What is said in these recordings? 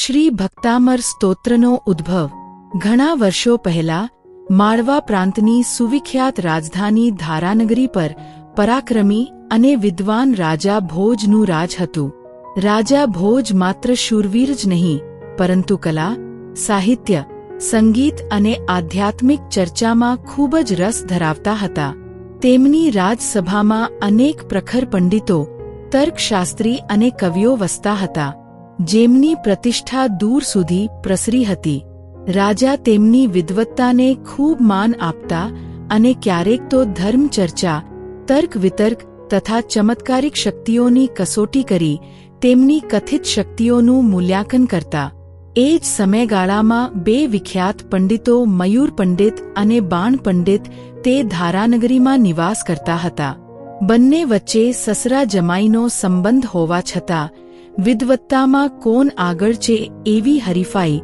શ્રી ભક્તામર સ્તોત્રનો ઉદ્ભવ ઘણા વર્ષો પહેલા માળવા પ્રાંતની સુવિખ્યાત રાજધાની ધારાનગરી પર પરાક્રમી અને વિદ્વાન રાજા ભોજનું રાજ હતું. રાજા ભોજ માત્ર શૂરવીર જ નહીં, પરંતુ કલા, સાહિત્ય, સંગીત અને આધ્યાત્મિક ચર્ચામાં ખૂબ જ રસ ધરાવતા હતા. તેમની રાજસભામાં અનેક પ્રખર પંડિતો, તર્કશાસ્ત્રી અને કવિઓ વસતા હતા, જેમની પ્રતિષ્ઠા દૂર સુધી પ્રસરી હતી. રાજા તેમની વિદ્વત્તાને ખૂબ માન આપતા અને ક્યારેક તો ધર્મચર્ચા, તર્ક વિતર્ક તથા ચમત્કારિક શક્તિઓની કસોટી કરી તેમની કથિત શક્તિઓનું મૂલ્યાંકન કરતા. એ જ સમયગાળામાં બે વિખ્યાત પંડિતો મયુર પંડિત અને બાણ પંડિત તે ધારાનગરીમાં નિવાસ કરતા હતા. બંને વચ્ચે સસરા જમાઈનો સંબંધ હોવા છતાં વિદ્વત્તામાં કોણ આગળ છે એવી હરીફાઈ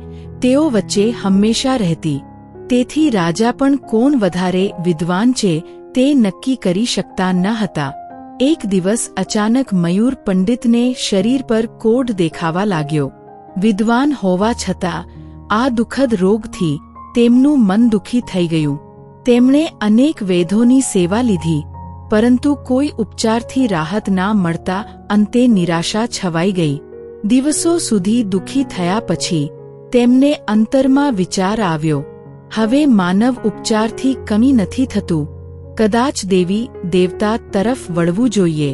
તેઓ વચ્ચે હંમેશા રહેતી. તેથી રાજા પણ કોણ વધારે વિદ્વાન છે તે નક્કી કરી શકતા ન હતા. એક દિવસ અચાનક મયુર પંડિતને શરીર પર કોઢ દેખાવા લાગ્યો. વિદ્વાન હોવા છતાં આ દુઃખદ રોગથી તેમનું મન દુઃખી થઈ ગયું. તેમણે અનેક વૈદ્યોની સેવા લીધી, પરંતુ કોઈ ઉપચારથી રાહત ના મળતા અંતે નિરાશા છવાઈ ગઈ. દિવસો સુધી દુઃખી થયા પછી તેમને અંતરમાં વિચાર આવ્યો, હવે માનવ ઉપચારથી કમી નથી થતું, કદાચ દેવી દેવતા તરફ વળવું જોઈએ.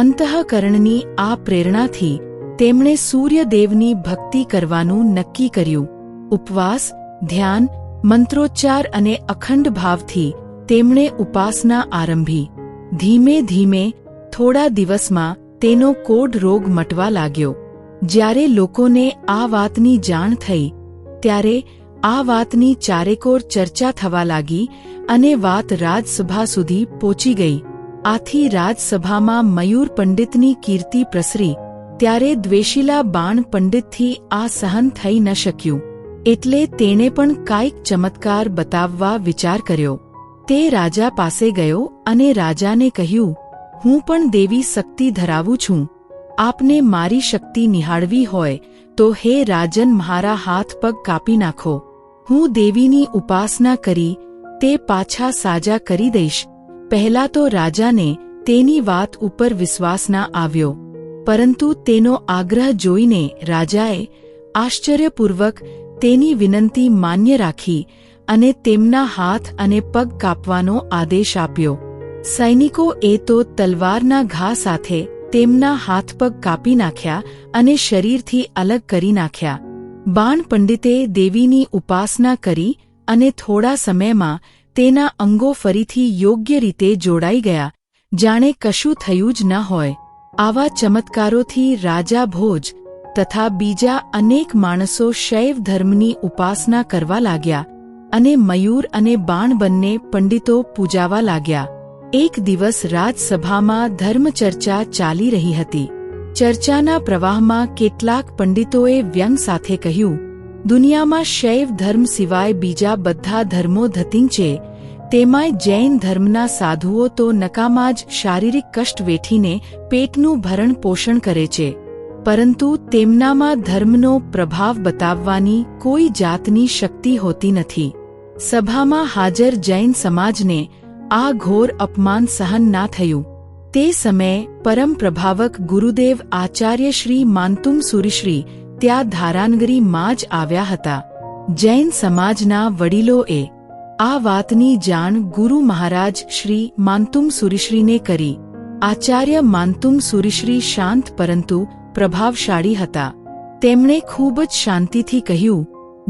અંતઃકરણની આ પ્રેરણાથી તેમણે સૂર્યદેવની ભક્તિ કરવાનું નક્કી કર્યું. ઉપવાસ, ધ્યાન, મંત્રોચ્ચાર અને અખંડ ભાવથી તેમણે ઉપાસના આરંભી. ધીમે ધીમે થોડા દિવસમાં તેનો કોઢ રોગ મટવા લાગ્યો. જ્યારે લોકોને આ વાતની જાણ થઈ, ત્યારે આ વાતની ચારેકોર ચર્ચા થવા લાગી અને વાત રાજસભા સુધી પહોંચી ગઈ. આથી રાજસભામાં મયુર પંડિતની કીર્તિ પ્રસરી. ત્યારે દ્વેષીલા બાણ પંડિતથી આ સહન થઈ ન શક્યું, એટલે તેણે પણ કાંઈક ચમત્કાર બતાવવા વિચાર કર્યો. તે રાજા પાસે ગયો અને રાજાને કહ્યું, હું પણ દેવી શક્તિ ધરાવું છું. આપને મારી શક્તિ નિહાળવી હોય તો હે રાજન મારા હાથ પગ કાપી નાખો. હું દેવીની ઉપાસના કરી તે પાછા સાજા કરી દઈશ. પહેલા તો રાજાને તેની વાત ઉપર વિશ્વાસ ના આવ્યો, પરંતુ તેનો આગ્રહ જોઈને રાજાએ આશ્ચર્યપૂર્વક તેની વિનંતી માન્ય રાખી અને તેમના હાથ અને પગ કાપવાનો આદેશ આપ્યો. સૈનિકો એ તો તલવારના ઘા સાથે તેમના હાથ પગ કાપી નાખ્યા અને શરીરથી અલગ કરી નાખ્યા. બાણ પંડિતે દેવીની ઉપાસના કરી અને થોડા સમયમાં તેના અંગો ફરીથી યોગ્ય રીતે જોડાઈ ગયા, જાણે કશું થયું જ ન હોય. આવા ચમત્કારોથી રાજા ભોજ તથા બીજા અનેક માણસો શૈવ ધર્મની ઉપાસના કરવા લાગ્યા અને મયુર અને બાણ બંને પંડિતો પૂજાવા લાગ્યા. એક દિવસ રાજસભામાં ધર્મચર્ચા ચાલી રહી હતી. ચર્ચાના પ્રવાહમાં કેટલાક પંડિતોએ વ્યંગ સાથે કહ્યું, દુનિયામાં શૈવ ધર્મ સિવાય બીજા બધા ધર્મો ધતિંગ છે, તેમાંય જૈન ધર્મના સાધુઓ તો નકામા જ શારીરિક કષ્ટ વેઠીને પેટનું ભરણ પોષણ કરે છે, પરંતુ તેમનામાં ધર્મનો પ્રભાવ બતાવવાની કોઈ જાતની શક્તિ હોતી નથી. સભામાં હાજર જૈન સમાજને આ ઘોર અપમાન સહન ના થયું. તે સમયે પરમ પ્રભાવક ગુરુદેવ આચાર્ય શ્રી માંતુમ સુરીશ્રી ત્યાં ધારાનગરીમાં જ આવ્યા હતા. જૈન સમાજના વડીલોએ આ વાતની જાણ ગુરુ મહારાજ શ્રી માંતુમ સુરીશ્રીને કરી. આચાર્ય માંતુમ સુરીશ્રી શાંત પરંતુ પ્રભાવશાળી હતા. તેમણે ખૂબ જ શાંતિથી કહ્યું,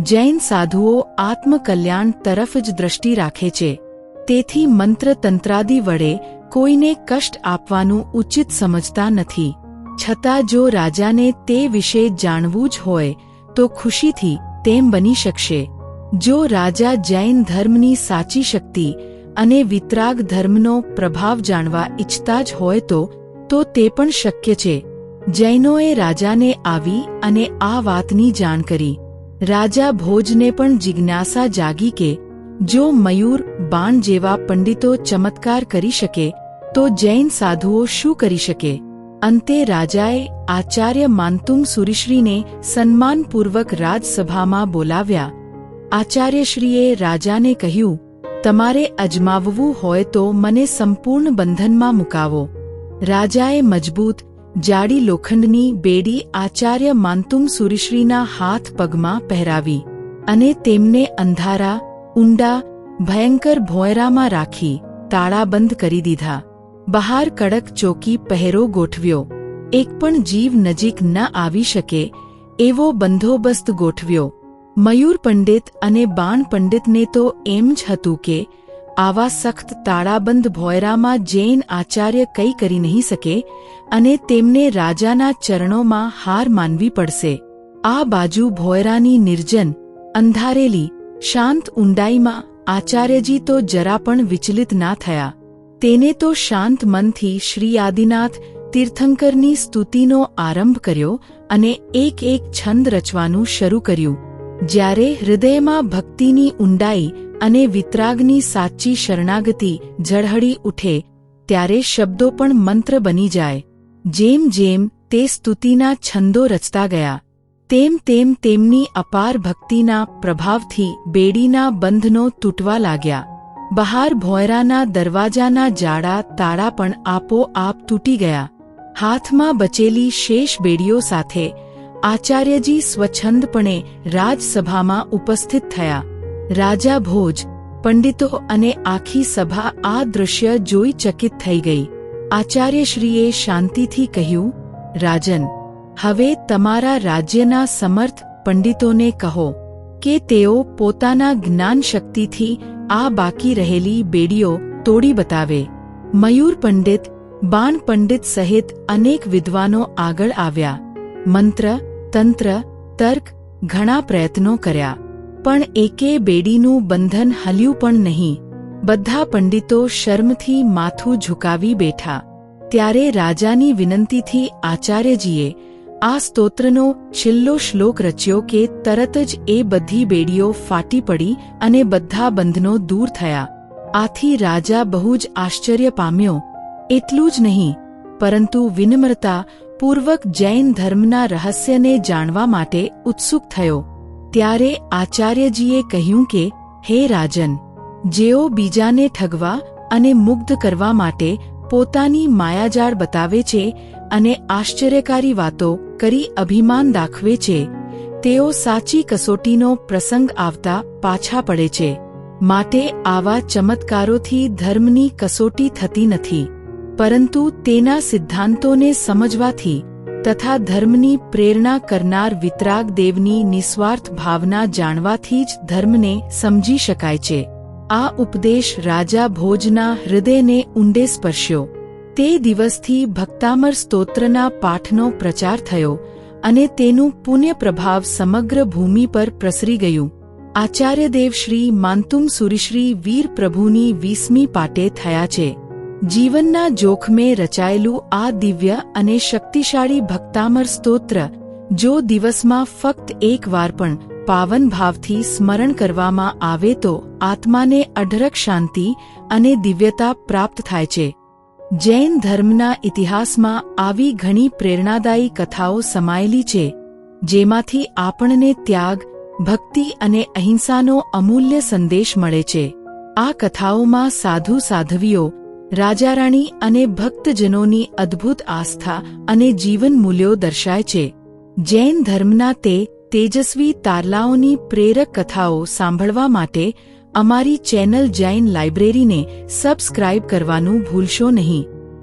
જૈન સાધુઓ આત્મકલ્યાણ તરફ જ દ્રષ્ટિ રાખે છે, તેથી મંત્ર તંત્રાદિ વડે કોઈને કષ્ટ આપવાનું ઉચિત સમજતા નથી. છતાં જો રાજાને તે વિશે જાણવું જ હોય તો ખુશીથી તેમ બની શકશે. જો રાજા જૈન ધર્મની સાચી શક્તિ અને વિતરાગ ધર્મનો પ્રભાવ જાણવા ઇચ્છતા જ હોય તો તે પણ શક્ય છે. જૈનોએ રાજાને આવી અને આ વાતની જાણ કરી. રાજા ભોજને પણ જિજ્ઞાસા જાગી કે જો મયુર બાણ જેવા પંડિતો ચમત્કાર કરી શકે તો જૈન સાધુઓ શું કરી શકે. અંતે રાજાએ આચાર્ય માંતુમ સુરીશ્રીને સન્માનપૂર્વક રાજસભામાં બોલાવ્યા. આચાર્યશ્રીએ રાજાને કહ્યું, તમારે અજમાવવું હોય તો મને સંપૂર્ણ બંધનમાં મુકાવો. રાજાએ મજબૂત, જાડી લોખંડની બેડી આચાર્ય માંતુમ સુરીશ્રીના હાથ પગમાં પહેરાવી અને તેમને અંધારા, ઊંડા, ભયંકર ભોંયરામાં રાખી તાળાબંધ કરી દીધા. બહાર કડક ચોકી પહેરો ગોઠવ્યો. એક પણ જીવ નજીક ન આવી શકે એવો બંદોબસ્ત ગોઠવ્યો. મયુર પંડિત અને બાણ પંડિતને તો એમ જ હતું કે આવા સખ્ત તાળાબંધ ભોંયરામાં જૈન આચાર્ય કંઈ કરી નહીં શકે અને તેમને રાજાના ચરણોમાં હાર માનવી પડશે. આ બાજુ ભોંયરાની નિર્જન, અંધારેલી, શાંત ઊંડાઈમાં આચાર્યજી તો જરા પણ વિચલિત ના થયા. તેને તો શાંત મનથી શ્રી આદિનાથ તીર્થંકરની સ્તુતિનો આરંભ કર્યો અને એક એક છંદ રચવાનું શરૂ કર્યું. જ્યારે હૃદયમાં ભક્તિની ઊંડાઈ અને વિતરાગની સાચી શરણાગતિ ઝળહળી ઉઠે ત્યારે શબ્દો પણ મંત્ર બની જાય. જેમ જેમ તે સ્તુતિના છંદો રચતા ગયા તેમ તેમ તેમની અપાર ભક્તિના પ્રભાવથી બેડીના બંધનો તૂટવા લાગ્યા. બહાર ભોંયરાના દરવાજાના જાડા તાળા પણ આપોઆપ તૂટી ગયા. હાથમાં બચેલી શેષ બેડીઓ સાથે આચાર્યજી સ્વચ્છંદપણે રાજસભામાં ઉપસ્થિત થયા. રાજા ભોજ, પંડિતો અને આખી સભા આ દૃશ્ય જોઈ ચકિત થઈ ગઈ. આચાર્યશ્રીએ શાંતિથી કહ્યું, રાજન, હવે તમારા રાજ્યના સમર્થ પંડિતોને કહો કે તેઓ પોતાના જ્ઞાનશક્તિથી આ બાકી રહેલી બેડીઓ તોડી બતાવે. મયુર પંડિત, બાણ પંડિત સહિત અનેક વિદ્વાનો આગળ આવ્યા. મંત્ર, તંત્ર, તર્ક, ઘણા પ્રયત્નો કર્યા, પણ એકે બેડીનું બંધન હલ્યું પણ નહીં. બધા પંડિતો શર્મથી માથું ઝુકાવી બેઠા. ત્યારે રાજાની વિનંતીથી આચાર્યજીએ આ સ્તોત્રનો છેલ્લો શ્લોક રચ્યો કે તરત જ એ બધી બેડીઓ ફાટી પડી અને બધા બંધનો દૂર થયા. આથી રાજા બહુ જ આશ્ચર્ય પામ્યો. એટલું જ નહીં, પરંતુ વિનમ્રતા પૂર્વક જૈન ધર્મના રહસ્યને જાણવા માટે ઉત્સુક થયો. ત્યારે આચાર્યજીએ કહ્યું કે, હે રાજન, જેઓ બીજાને ઠગવા અને મુગ્ધ કરવા માટે પોતાની માયાજાળ બતાવે છે અને આશ્ચર્યકારી વાતો કરી અભિમાન દાખવે છે, તેઓ સાચી કસોટીનો પ્રસંગ આવતા પાછા પડે છે. માટે આવા ચમત્કારોથી ધર્મની કસોટી થતી નથી, પરંતુ તેના સિદ્ધાંતોને સમજવાથી તથા ધર્મની પ્રેરણા કરનાર વિતરાગ દેવની નિસ્વાર્થ ભાવના જાણવાથી જ ધર્મને સમજી શકાય છે. આ ઉપદેશ રાજા ભોજના હૃદયને ઊંડે સ્પર્શ્યો. તે દિવસથી ભક્તામર સ્તોત્રના પાઠનો પ્રચાર થયો અને તેનું પુણ્ય પ્રભાવ સમગ્ર ભૂમિ પર પ્રસરી ગયું. આચાર્યદેવ શ્રી માંતુમ સુરીશ્રી વીર પ્રભુની 20મી પાટે થયા છે. જીવનના જોખમે રચાયેલું આ દિવ્ય અને શક્તિશાળી ભક્તામર સ્તોત્ર જો દિવસમાં ફક્ત એક વાર પણ પાવન ભાવથી સ્મરણ કરવામાં આવે તો આત્માને અઢળક શાંતિ અને દિવ્યતા પ્રાપ્ત થાય છે. જૈન ધર્મના ઇતિહાસમાં આવી ઘણી પ્રેરણાદાયી કથાઓ સમાયેલી છે, જેમાંથી આપણને ત્યાગ, ભક્તિ અને અહિંસાનો અમૂલ્ય સંદેશ મળે છે. આ કથાઓમાં સાધુ સાધ્વીઓ, રાજારાણી અને ભક્તજનોની અદ્ભુત આસ્થા અને જીવન મૂલ્યો દર્શાય છે. જૈન ધર્મના તે તેજસ્વી તારલાઓની પ્રેરક કથાઓ સાંભળવા માટે અમારી ચેનલ જૈન લાઇબ્રેરીને સબસ્ક્રાઇબ કરવાનું ભૂલશો નહીં.